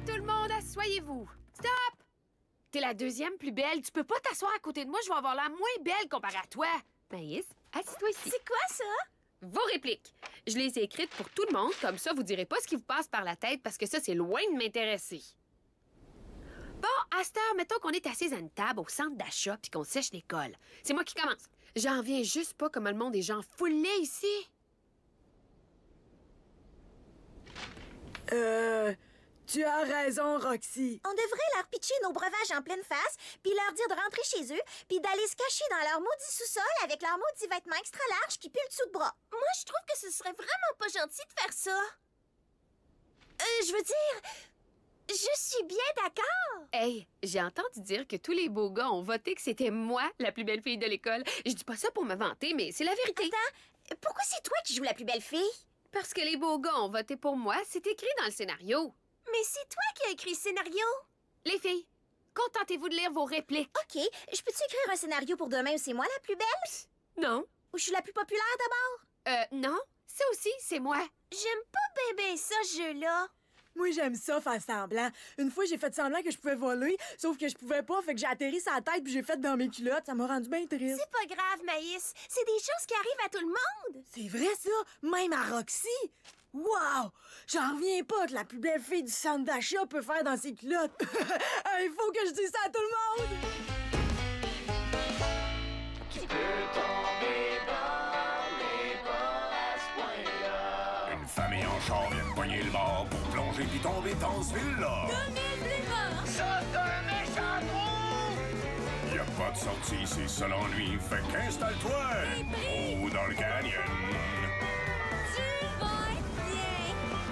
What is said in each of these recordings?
tout le monde, asseyez-vous. Stop! T'es la deuxième plus belle. Tu peux pas t'asseoir à côté de moi, je vais avoir l'air moins belle comparée à toi. Maïs, assis-toi ici. C'est quoi, ça? Vos répliques. Je les ai écrites pour tout le monde, comme ça, vous direz pas ce qui vous passe par la tête, parce que ça, c'est loin de m'intéresser. Bon, à cette heure, mettons qu'on est assis à une table au centre d'achat puis qu'on sèche l'école. C'est moi qui commence. J'en viens juste pas comment le monde est gens foulés ici. Tu as raison, Roxy. On devrait leur pitcher nos breuvages en pleine face, puis leur dire de rentrer chez eux, puis d'aller se cacher dans leur maudit sous-sol avec leurs maudits vêtements extra larges qui puent le dessous de bras. Moi, je trouve que ce serait vraiment pas gentil de faire ça. Je veux dire, je suis bien d'accord. Hey, j'ai entendu dire que tous les beaux gars ont voté que c'était moi la plus belle fille de l'école. Je dis pas ça pour me vanter, mais c'est la vérité. Attends, pourquoi c'est toi qui joues la plus belle fille? Parce que les beaux gars ont voté pour moi, c'est écrit dans le scénario. Mais c'est toi qui as écrit le scénario. Les filles, contentez-vous de lire vos répliques. OK, je peux-tu écrire un scénario pour demain où c'est moi la plus belle? Non. Ou je suis la plus populaire d'abord? Non. Ça aussi, c'est moi. J'aime pas bébé ça, ce jeu-là. Moi, j'aime ça, faire semblant. Une fois, j'ai fait semblant que je pouvais voler, sauf que je pouvais pas, fait que j'ai atterri sur la tête puis j'ai fait dans mes culottes. Ça m'a rendu bien triste. C'est pas grave, Maïs. C'est des choses qui arrivent à tout le monde. C'est vrai, ça? Même à Roxy? Wow! J'en reviens pas que la plus belle fille du centre d'achat peut faire dans ses culottes. Il faut que je dise ça à tout le monde! Tu peux tomber dans les bras à ce point-là. Une famille en char vient de pogner le bord pour plonger puis tomber dans ce ville-là. Ça, c'est un méchant trou! Y a pas de sortie, c'est seul en lui, fait qu'installe-toi haut dans le canyon.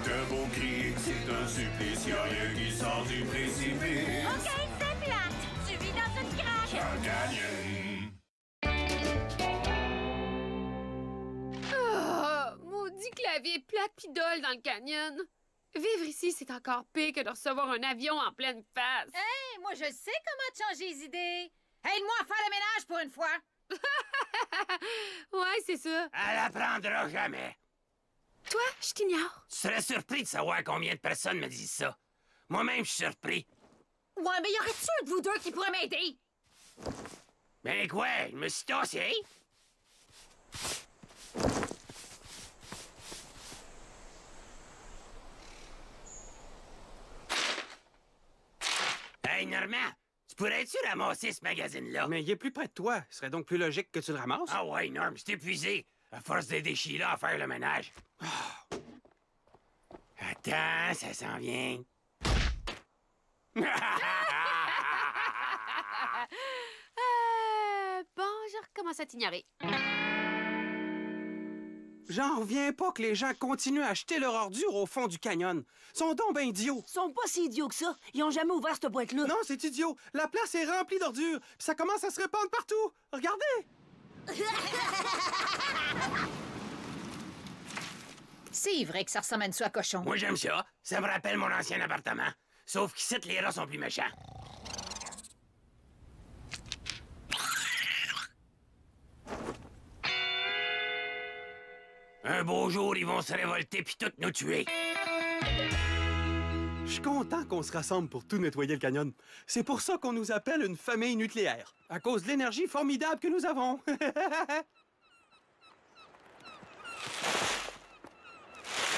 De beaux cris, c'est un supplice, y'a rien qui sort du précipice. OK, c'est plate. Tu vis dans une craque. Dans le canyon. Maudit clavier plate pis dole dans le canyon. Vivre ici, c'est encore pire que de recevoir un avion en pleine face. Hey, moi, je sais comment te changer les idées. Aide-moi à faire le ménage pour une fois. Ouais, c'est ça. Elle apprendra jamais. Toi, je t'ignore. Tu serais surpris de savoir combien de personnes me disent ça. Moi-même, je suis surpris. Ouais, mais y aurait-tu un de vous deux qui pourrait m'aider? Ben quoi, je me suis tassé? Hey, Normand, tu pourrais-tu ramasser ce magazine-là? Mais il est plus près de toi. Ce serait donc plus logique que tu le ramasses. Ah ouais, Norm, c'est épuisé. À force d'aider Sheila à faire le ménage. Attends, ça s'en vient. Bon, je recommence à t'ignorer. J'en reviens pas que les gens continuent à acheter leur ordure au fond du canyon. Ils sont donc ben idiots. Ils sont pas si idiots que ça. Ils ont jamais ouvert cette boîte-là. Non, c'est idiot. La place est remplie d'ordures. Puis ça commence à se répandre partout. Regardez. C'est vrai que ça ressemble à une soie à cochon. Moi, j'aime ça. Ça me rappelle mon ancien appartement. Sauf qu'ici, les rats sont plus méchants. Un beau jour, ils vont se révolter puis toutes nous tuer. Je suis content qu'on se rassemble pour tout nettoyer le canyon. C'est pour ça qu'on nous appelle une famille nucléaire. À cause de l'énergie formidable que nous avons.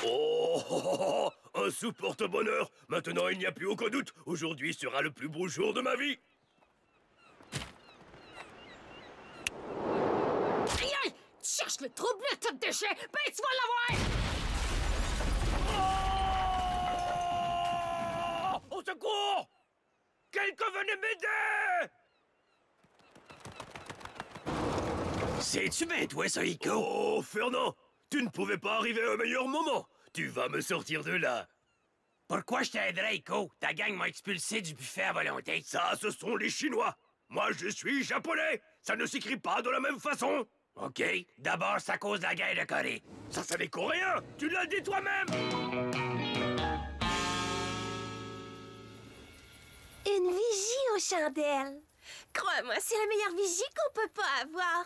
Oh, un sou porte-bonheur. Maintenant, il n'y a plus aucun doute. Aujourd'hui sera le plus beau jour de ma vie. Aïe, aïe! Tu cherches le trouble, le tas de déchets! Ben, tu vas l'avoir! Oh! Au secours! Quelqu'un venez m'aider! C'est-tu bien toi, ça, Ico? Oh, Fernand! Tu ne pouvais pas arriver à un meilleur moment. Tu vas me sortir de là. Pourquoi je t'aiderais, Ico? Ta gang m'a expulsé du buffet à volonté. Ça, ce sont les Chinois. Moi, je suis japonais. Ça ne s'écrit pas de la même façon. OK. D'abord, c'est à cause de la guerre de Corée. Ça, c'est des Coréens. Tu l'as dit toi-même. Une vigie aux chandelles. Crois-moi, c'est la meilleure vigie qu'on peut pas avoir.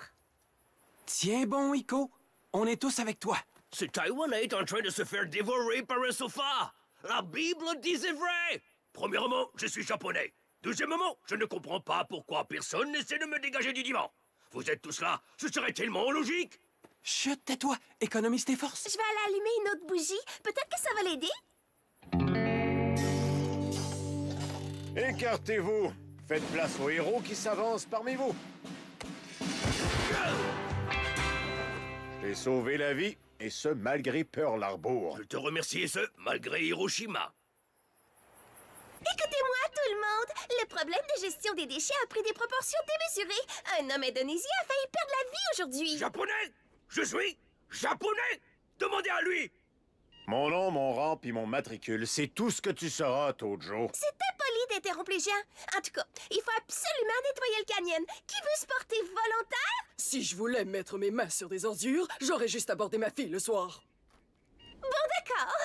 Tiens bon, Ico. On est tous avec toi. Ce Taïwanais est en train de se faire dévorer par un sofa. La Bible disait vrai. Premièrement, je suis japonais. Deuxièmement, je ne comprends pas pourquoi personne n'essaie de me dégager du divan. Vous êtes tous là, ce serait tellement logique. Chut, tais-toi, économise tes forces. Je vais aller allumer une autre bougie. Peut-être que ça va l'aider. Écartez-vous. Faites place aux héros qui s'avancent parmi vous. J'ai sauvé la vie, et ce, malgré Pearl Harbor. Je te remercie, et ce, malgré Hiroshima. Écoutez-moi, tout le monde. Le problème de gestion des déchets a pris des proportions démesurées. Un homme indonésien a failli perdre la vie aujourd'hui. Japonais? Je suis japonais? Demandez à lui. Mon nom, mon rang puis mon matricule, c'est tout ce que tu sauras, Tojo. C'est impoli d'interrompre les gens. En tout cas, il faut absolument nettoyer le canyon. Qui veut se porter volontaire? Si je voulais mettre mes mains sur des ordures, j'aurais juste abordé ma fille le soir. Bon, d'accord.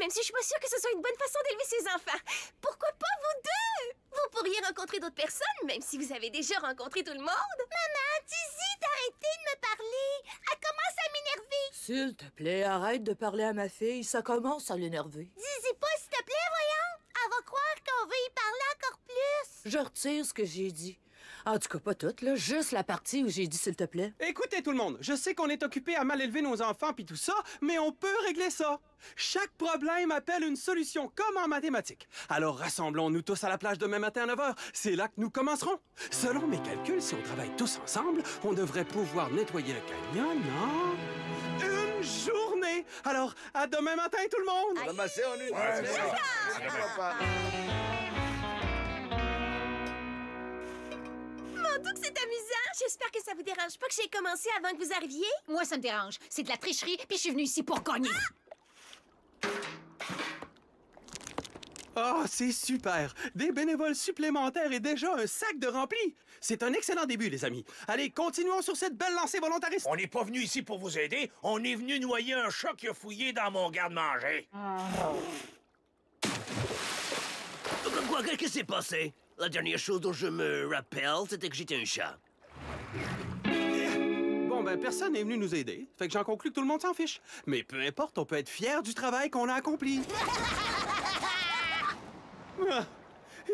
Même si je suis pas sûre que ce soit une bonne façon d'élever ses enfants. Pourquoi pas vous deux? Vous pourriez rencontrer d'autres personnes, même si vous avez déjà rencontré tout le monde. Maman, dis-y d'arrêter de me parler. Elle commence à m'énerver. S'il te plaît, arrête de parler à ma fille, ça commence à l'énerver. Dis-y pas, s'il te plaît, voyons. Elle va croire qu'on veut y parler encore plus. Je retire ce que j'ai dit. En tout cas, pas toute, là, juste la partie où j'ai dit s'il te plaît. Écoutez tout le monde, je sais qu'on est occupé à mal élever nos enfants puis tout ça, mais on peut régler ça. Chaque problème appelle une solution, comme en mathématiques. Alors rassemblons-nous tous à la plage demain matin à 9h. C'est là que nous commencerons. Selon mes calculs, si on travaille tous ensemble, on devrait pouvoir nettoyer le canyon en une journée. Alors, à demain matin tout le monde! Ramasser en une Mon que c'est amusant. J'espère que ça vous dérange pas que j'ai commencé avant que vous arriviez. Moi, ça me dérange. C'est de la tricherie, puis je suis venue ici pour gagner. Oh, c'est super! Des bénévoles supplémentaires et déjà un sac de rempli! C'est un excellent début, les amis. Allez, continuons sur cette belle lancée volontariste. On n'est pas venu ici pour vous aider. On est venu noyer un chat qui a fouillé dans mon garde-manger. Quoi, qu'est-ce qui s'est passé? La dernière chose dont je me rappelle, c'était que j'étais un chat. Bon, ben, personne n'est venu nous aider. Fait que j'en conclus que tout le monde s'en fiche. Mais peu importe, on peut être fier du travail qu'on a accompli. Ah,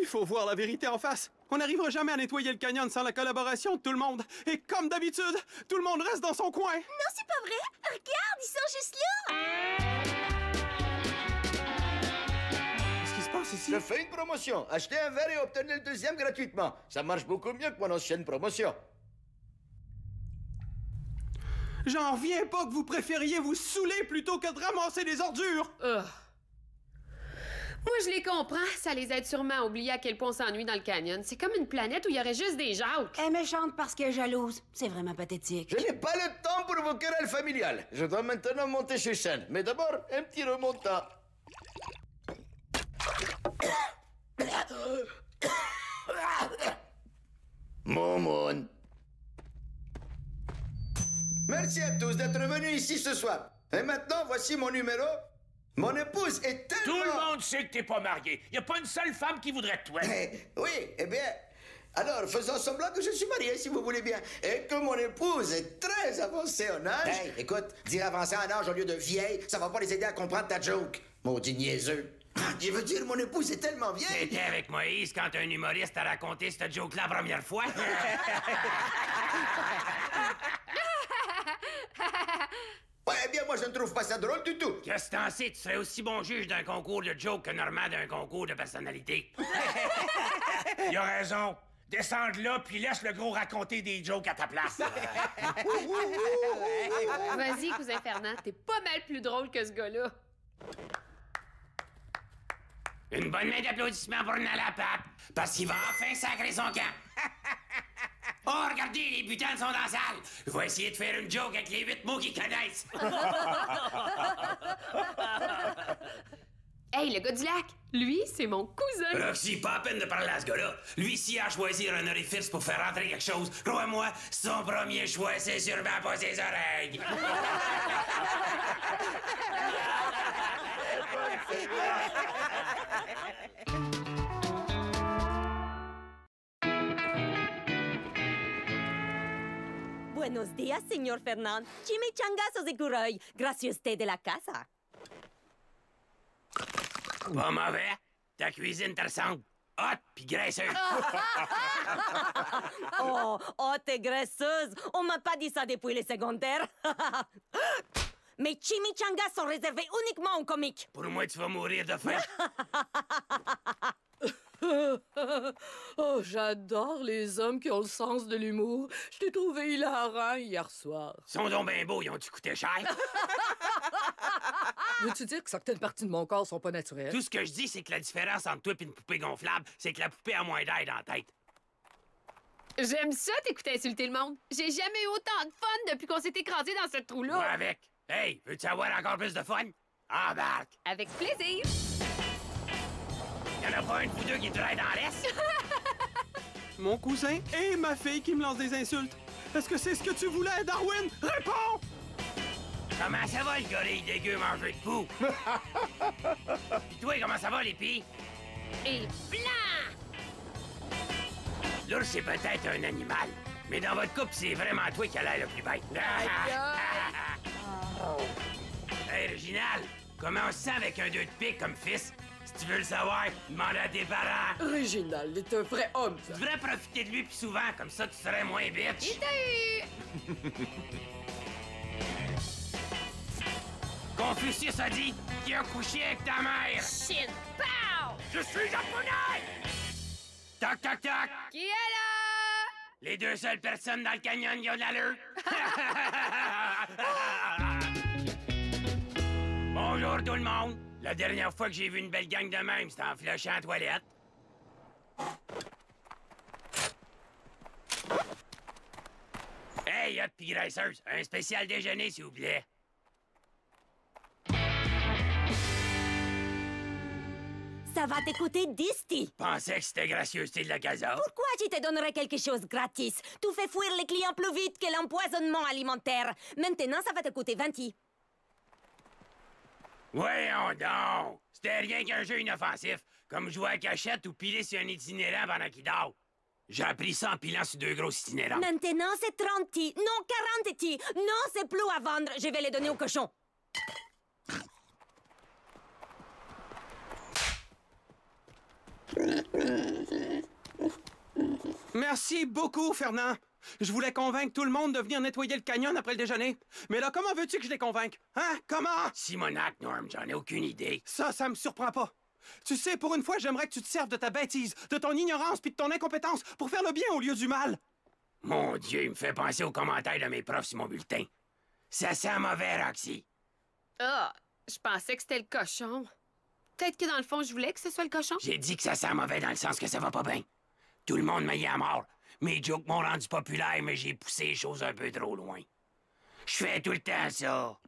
il faut voir la vérité en face. On n'arrivera jamais à nettoyer le canyon sans la collaboration de tout le monde. Et comme d'habitude, tout le monde reste dans son coin. Non, c'est pas vrai. Regarde, ils sont juste là. Qu'est-ce qui se passe ici? Je fais une promotion. Achetez un verre et obtenez le deuxième gratuitement. Ça marche beaucoup mieux que mon ancienne promotion. J'en reviens pas que vous préfériez vous saouler plutôt que de ramasser des ordures. Moi, je les comprends. Ça les aide sûrement à oublier à quel point on s'ennuie dans le canyon. C'est comme une planète où il y aurait juste des Jacques. Elle est méchante parce qu'elle est jalouse. C'est vraiment pathétique. Je n'ai pas le temps pour vos querelles familiales. Je dois maintenant monter sur scène. Mais d'abord, un petit remontant. Momon. Merci à tous d'être venus ici ce soir. Et maintenant, voici mon numéro. Mon épouse est tellement... Tout le monde sait que t'es pas marié. Y a pas une seule femme qui voudrait de toi. Oui, eh bien... Alors, faisons semblant que je suis marié, si vous voulez bien. Et que mon épouse est très avancée en âge. Hey, écoute, dire avancée en âge au lieu de vieille, ça va pas les aider à comprendre ta joke. Maudit niaiseux. Je veux dire, mon épouse est tellement vieille. T'étais avec Moïse quand un humoriste a raconté cette joke-là la première fois. Ouais, eh bien, moi, je ne trouve pas ça drôle du tout. Qu'est-ce que t'en sais? Tu serais aussi bon juge d'un concours de joke que Normand d'un concours de personnalité. Il a raison. Descends de là, puis laisse le gros raconter des jokes à ta place. Vas-y, cousin Fernand, t'es pas mal plus drôle que ce gars-là. Une bonne main d'applaudissements pour Nalapape, parce qu'il va enfin sacrer son camp. Oh, regardez, les butins sont dans la salle. Je vais essayer de faire une joke avec les 8 mots qu'ils connaissent. Hey, le gars du lac, lui, c'est mon cousin. Roxy, pas à peine de parler à ce gars-là. Lui, s'il a à choisir un orifice pour faire rentrer quelque chose, crois-moi, son premier choix, c'est sûrement pas ses oreilles. Buenos días, señor Fernand. Chimichangazos de Curoy. Gracias a usted de la casa. Pas mauvais. Ta cuisine te ressemble. Hot pis graisseuse. Oh, t'es graisseuse. On m'a pas dit ça depuis les secondaires. Mes chimichangas sont réservés uniquement aux comiques. Pour moi, tu vas mourir de faim. Oh, j'adore les hommes qui ont le sens de l'humour. Je t'ai trouvé hilarant hier soir. Ils sont donc bien beaux, ils ont-tu coûté cher? Veux-tu dire que certaines parties de mon corps sont pas naturelles? Tout ce que je dis, c'est que la différence entre toi et une poupée gonflable, c'est que la poupée a moins d'air dans la tête. J'aime ça, t'écouter insulter le monde. J'ai jamais eu autant de fun depuis qu'on s'est écrasé dans ce trou-là. Moi avec. Hey, veux-tu avoir encore plus de fun? Embarque! Avec plaisir. Y'en a pas un de vous deux qui travaille dans l'Est? Mon cousin et ma fille qui me lancent des insultes. Est-ce que c'est ce que tu voulais, Darwin? Réponds! Comment ça va, le gorille dégueu mangé de poux? Pis toi, comment ça va, les filles? Et blanc! L'ours, c'est peut-être un animal, mais dans votre couple, c'est vraiment toi qui a l'air le plus bête. Hey, Réginal, comment on se sent avec un 2 de pique comme fils? Si tu veux le savoir, demande à tes parents. Réginald est un vrai homme. Tu devrais profiter de lui plus souvent, comme ça tu serais moins bitch. Il t'a eu! Confucius a dit qu'il a couché avec ta mère. Shin! Pow! Je suis japonais! Toc, toc, toc! Qui est là? Les deux seules personnes dans le canyon qui ont de l'allure. Bonjour tout le monde. La dernière fois que j'ai vu une belle gang de même, c'était en flushant en toilette. Hey, hot pis graisseuse, un spécial déjeuner, s'il vous plaît. Ça va t'écouter, Disty. Pensais que c'était gracieuseté de la casa. Pourquoi je te donnerais quelque chose gratis? Tu fais fuir les clients plus vite que l'empoisonnement alimentaire. Maintenant, ça va te coûter 20. Voyons donc! C'était rien qu'un jeu inoffensif, comme jouer à cachette ou piler sur un itinérant pendant qu'il dort. J'ai appris ça en pilant sur 2 gros itinérants. Maintenant, c'est 30 ti. Non, 40 ti. Non, c'est plus à vendre. Je vais les donner au cochon. Merci beaucoup, Fernand. Je voulais convaincre tout le monde de venir nettoyer le canyon après le déjeuner. Mais là, comment veux-tu que je les convainque? Hein? Comment? Simonac, Norm, j'en ai aucune idée. Ça me surprend pas. Tu sais, pour une fois, j'aimerais que tu te serves de ta bêtise, de ton ignorance puis de ton incompétence pour faire le bien au lieu du mal. Mon Dieu, il me fait penser aux commentaires de mes profs sur mon bulletin. Ça sent mauvais, Roxy. Ah, je pensais que c'était le cochon. Peut-être que dans le fond, je voulais que ce soit le cochon. J'ai dit que ça sent mauvais dans le sens que ça va pas bien. Tout le monde m'a eu à mort. Mes jokes m'ont rendu populaire, mais j'ai poussé les choses un peu trop loin. Je fais tout le temps ça.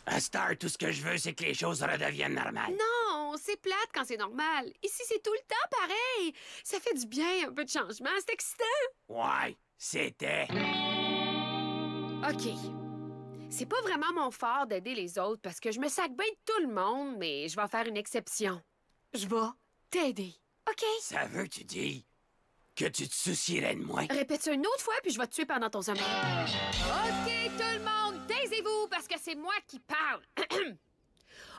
À cette heure, tout ce que je veux, c'est que les choses redeviennent normales. Non, c'est plate quand c'est normal. Ici, c'est tout le temps pareil. Ça fait du bien, un peu de changement. C'est excitant. Ouais, c'était. OK. C'est pas vraiment mon fort d'aider les autres parce que je me sac bien de tout le monde, mais je vais faire une exception. Je vais t'aider. OK? Ça veut tu dis que tu te soucierais de moi? Répète ça une autre fois, puis je vais te tuer pendant ton sommeil. OK, tout le monde, taisez-vous parce que c'est moi qui parle.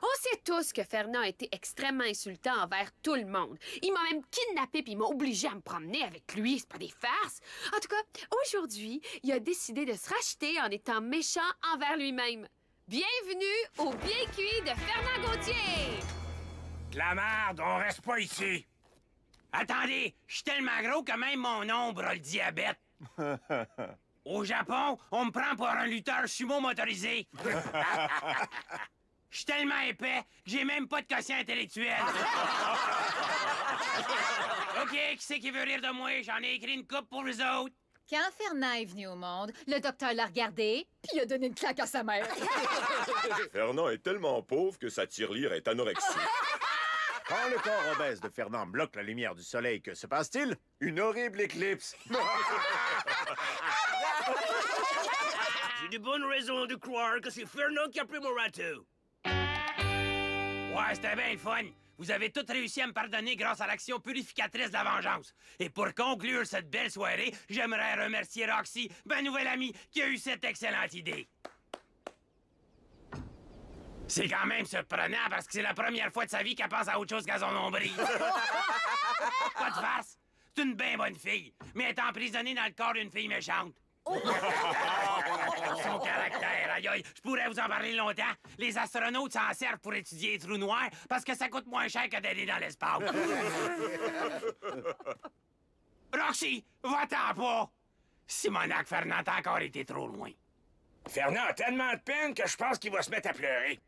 On sait tous que Fernand a été extrêmement insultant envers tout le monde. Il m'a même kidnappé puis il m'a obligé à me promener avec lui. C'est pas des farces. En tout cas, aujourd'hui, il a décidé de se racheter en étant méchant envers lui-même. Bienvenue au Bien Cuit de Fernand Gauthier! De la merde, on reste pas ici. Attendez, je suis tellement gros que même mon ombre a le diabète. Au Japon, on me prend pour un lutteur sumo motorisé. Je suis tellement épais que j'ai même pas de quotient intellectuel. OK, qui c'est qui veut rire de moi? J'en ai écrit une coupe pour les autres. Quand Fernand est venu au monde, le docteur l'a regardé, puis il a donné une claque à sa mère. Fernand est tellement pauvre que sa tirelire est anorexique. Quand le corps obèse de Fernand bloque la lumière du soleil, que se passe-t-il? Une horrible éclipse. J'ai de bonnes raisons de croire que c'est Fernand qui a pris mon râteau. Ouais, c'était bien le fun. Vous avez toutes réussi à me pardonner grâce à l'action purificatrice de la vengeance. Et pour conclure cette belle soirée, j'aimerais remercier Roxy, ma nouvelle amie, qui a eu cette excellente idée. C'est quand même surprenant parce que c'est la première fois de sa vie qu'elle pense à autre chose qu'à son nombril. Pas de farce. C'est une bien bonne fille, mais elle est emprisonnée dans le corps d'une fille méchante. Son caractère, aïe aïe, je pourrais vous en parler longtemps. Les astronautes s'en servent pour étudier les trous noirs parce que ça coûte moins cher que d'aller dans l'espace. Roxy, va-t'en pas! Simonac Fernand a encore été trop loin. Fernand a tellement de peine que je pense qu'il va se mettre à pleurer.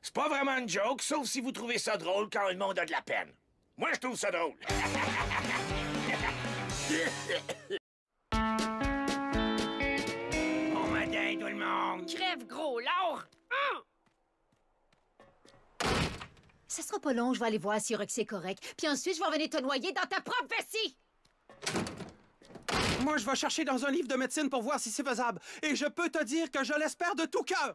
C'est pas vraiment une joke, sauf si vous trouvez ça drôle quand le monde a de la peine. Moi, je trouve ça drôle. Bon matin, tout le monde! Crève, gros lard! Ça sera pas long, je vais aller voir si Roxy est correct. Puis ensuite, je vais revenir te noyer dans ta propre vessie! Moi, je vais chercher dans un livre de médecine pour voir si c'est faisable. Et je peux te dire que je l'espère de tout cœur.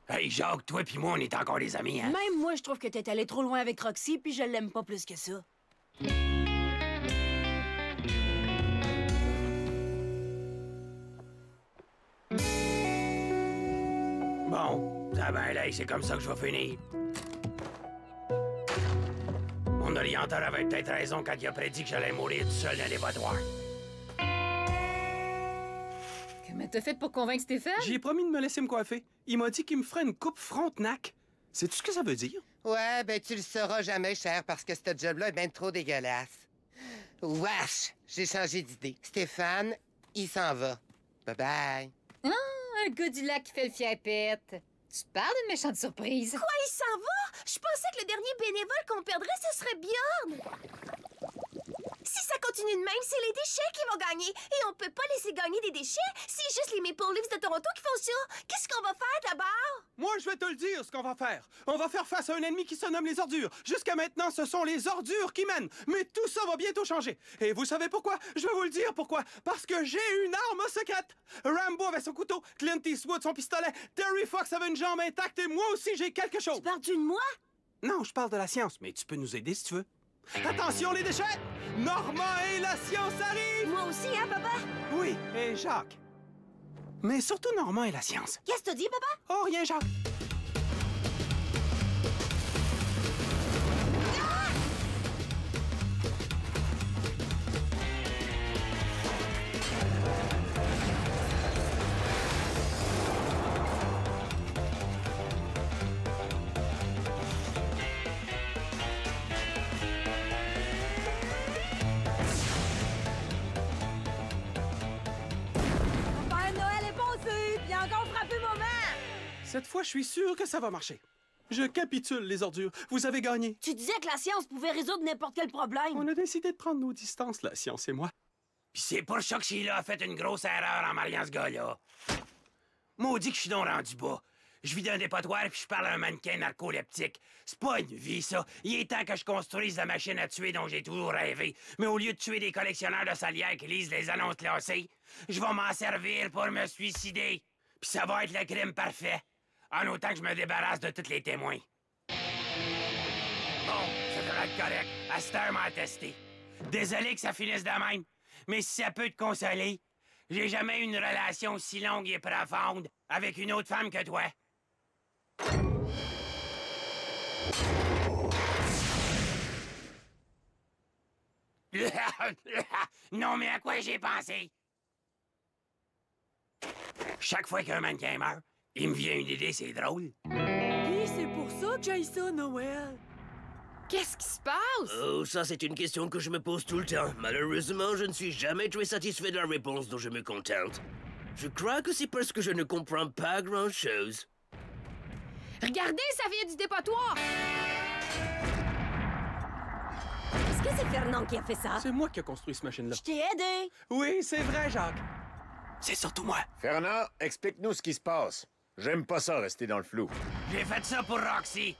Hey, Jacques, toi pis moi, on est encore des amis, hein? Même moi, je trouve que t'es allé trop loin avec Roxy, puis je l'aime pas plus que ça. Bon, ça va aller, c'est comme ça que je vais finir. Mon orienteur avait peut-être raison quand il a prédit que j'allais mourir tout seul dans les dépotoir. Comment t'as fait pour convaincre Stéphane? J'ai promis de me laisser me coiffer. Il m'a dit qu'il me ferait une coupe Frontenac. Sais-tu ce que ça veut dire? Ouais, ben tu le sauras jamais, cher, parce que ce job-là est bien trop dégueulasse. Wesh! J'ai changé d'idée. Stéphane, il s'en va. Bye-bye. Ah, un gars du lac qui fait le fiapette. Tu parles d'une méchante surprise. Quoi, il s'en va? Je pensais que le dernier bénévole qu'on perdrait, ce serait Bjorn. Si ça continue de même, c'est les déchets qui vont gagner. Et on peut pas laisser gagner des déchets. C'est juste les Maple Leafs de Toronto qui font ça. Qu'est-ce qu'on va faire d'abord? Moi, je vais te le dire, ce qu'on va faire. On va faire face à un ennemi qui se nomme les ordures. Jusqu'à maintenant, ce sont les ordures qui mènent. Mais tout ça va bientôt changer. Et vous savez pourquoi? Je vais vous le dire pourquoi. Parce que j'ai une arme secrète. Rambo avait son couteau, Clint Eastwood son pistolet, Terry Fox avait une jambe intacte et moi aussi, j'ai quelque chose. Tu parles-tu de moi? Non, je parle de la science, mais tu peux nous aider si tu veux. Attention, les déchets! Normand et la science arrivent! Moi aussi, hein, papa? Oui, et Jacques. Mais surtout Normand et la science. Qu'est-ce que tu dis, papa? Oh, rien, Jacques. Cette fois, je suis sûr que ça va marcher. Je capitule, les ordures. Vous avez gagné. Tu disais que la science pouvait résoudre n'importe quel problème. On a décidé de prendre nos distances, la science et moi. Pis c'est pour ça que Sheila a fait une grosse erreur en mariant ce gars-là. Maudit que je suis donc rendu bas. Je vis dans un dépotoir puis je parle à un mannequin narcoleptique. C'est pas une vie, ça. Il est temps que je construise la machine à tuer dont j'ai toujours rêvé. Mais au lieu de tuer des collectionneurs de salières qui lisent les annonces classées, je vais m'en servir pour me suicider. Puis ça va être le crime parfait. En autant que je me débarrasse de tous les témoins. Bon, ça devrait être correct. À cette heure m'a testé. Désolé que ça finisse de même, mais si ça peut te consoler, j'ai jamais eu une relation aussi longue et profonde avec une autre femme que toi. Non, mais à quoi j'ai pensé? Chaque fois qu'un mannequin meurt, il me vient une idée, c'est drôle. Puis c'est pour ça que j'ai ça, Noël. Qu'est-ce qui se passe? Oh, ça, c'est une question que je me pose tout le temps. Malheureusement, je ne suis jamais très satisfait de la réponse dont je me contente. Je crois que c'est parce que je ne comprends pas grand-chose. Regardez, ça vient du dépotoir! Est-ce que c'est Fernand qui a fait ça? C'est moi qui ai construit cette machine-là. Je t'ai aidé. Oui, c'est vrai, Jacques. C'est surtout moi. Fernand, explique-nous ce qui se passe. J'aime pas ça, rester dans le flou. J'ai fait ça pour Roxy.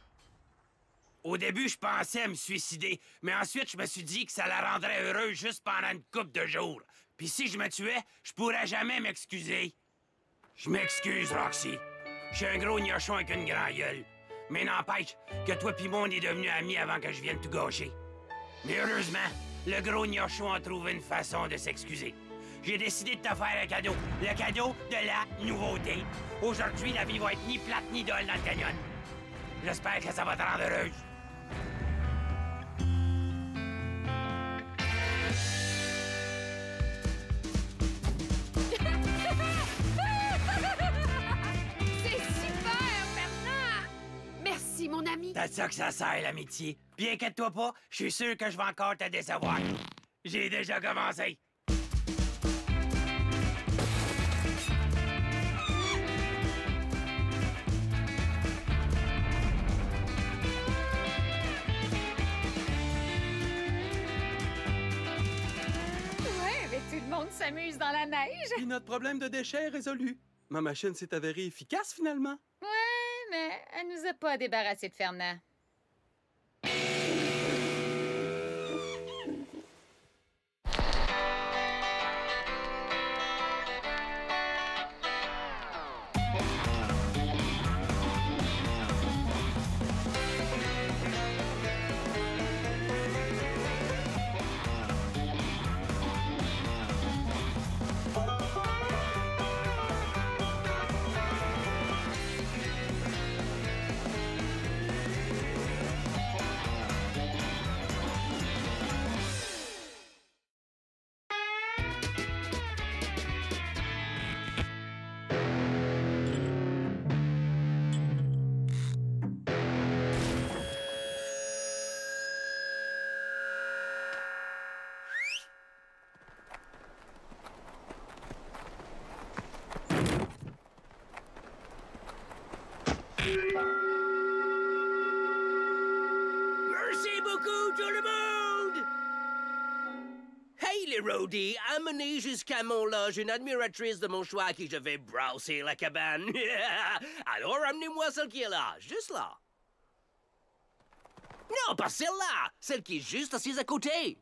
Au début, je pensais me suicider, mais ensuite, je me suis dit que ça la rendrait heureuse juste pendant une couple de jours. Puis si je me tuais, je pourrais jamais m'excuser. Je m'excuse, Roxy. Je suis un gros gnochon avec une grande gueule. Mais n'empêche que toi pis moi, on est devenus amis avant que je vienne tout gâcher. Mais heureusement, le gros gnochon a trouvé une façon de s'excuser. J'ai décidé de te faire un cadeau. Le cadeau de la nouveauté. Aujourd'hui, la vie va être ni plate ni dolle dans le canyon. J'espère que ça va te rendre heureuse. C'est super, Fernand! Merci, mon ami. C'est ça que ça sert, l'amitié. Puis inquiète-toi pas, je suis sûr que je vais encore te décevoir. J'ai déjà commencé. Ouais, mais tout le monde s'amuse dans la neige. Et notre problème de déchets est résolu. Ma machine s'est avérée efficace, finalement. Ouais, mais elle nous a pas débarrassé de Fernand. Merci beaucoup, tout le monde! Hey, les roadies, amenez jusqu'à mon loge une admiratrice de mon choix à qui je vais browser la cabane. Alors, amenez-moi celle qui est là, juste là. Non, pas celle-là, celle qui est juste assise à côté.